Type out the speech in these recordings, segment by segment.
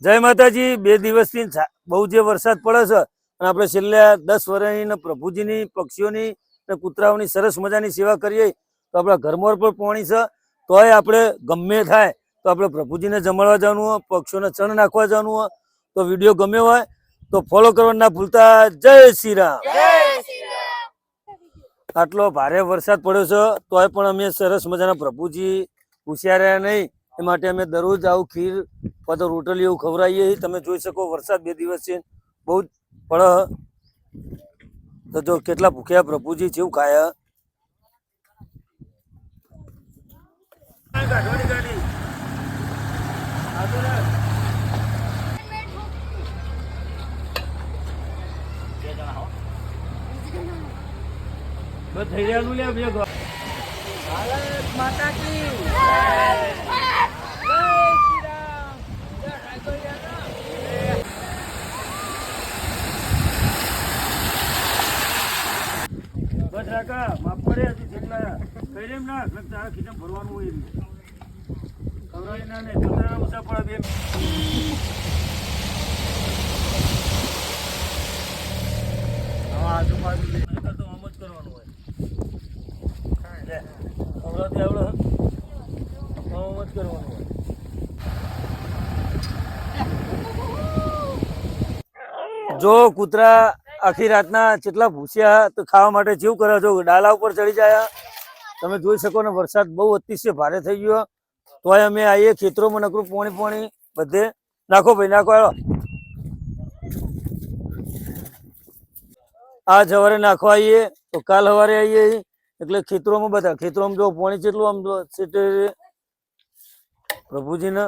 જય માતાજી। 2 દિવસથી બહુ જે વરસાદ પડે છે અને આપણે છેલ્લા 10 વર્ષની પ્રભુજીની પક્ષીઓની અને કૂતરાઓની સરસ મજાની સેવા કરીએ તો આપણા ઘરમાં પણ પાણી છે તોય આપણે ગમે થાય તો આપણે પ્રભુજીને જમાડવા જવાનું હોય, પક્ષીઓને ચણ નાખવા જવાનું હોય। તો વિડીયો ગમ્યો હોય તો ફોલો કરવાનું ના ભૂલતા। જય શ્રી રામ। આટલો ભારે વરસાદ પડ્યો છે તોય પણ અમે સરસ મજાના પ્રભુજી પૂછ્યા રહ્યા નહીં એ માટે અમે દરરોજ આવું ખીર તો રોટલી એવું ખવડાવીએ। તમે જોઈ શકો વરસાદ 2 દિવસ છે બહુ જ પડે તો જો કેટલા ભૂખ્યા પ્રભુજી જેવું ખાય। થઈ રહ્યા લે માતા કી બસ કાકા માફ પડે હજી જેટલા કઈ રેમ ના તારા ખીચમ ભરવાનું હોય ખવડાવી ના ને પોતાના ઓછા પડે બે આજુબાજુ તો આમ જ કરવાનું હોય ખવડાવતી આવડે આમ જ કરવાનું હોય। જો કૂતરા આખી રાતના કેટલા ભૂસ્યા તો ખાવા માટે જેવું કરે જો ડાલા ઉપર ચડી જાય। તમે જોઈ શકો ને વરસાદ બહુ અતિશય ભારે થઈ ગયો તોય અમે આવીએ ખેતરોમાં નકરું પાણી બધે નાખો ભાઈ નાખો। આ સવારે નાખવા આવીએ તો કાલ સવારે આવીએ એટલે ખેતરોમાં બધા ખેતરોમાં જો પાણી કેટલું આમ પ્રભુજીને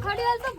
ખડી હાલ તો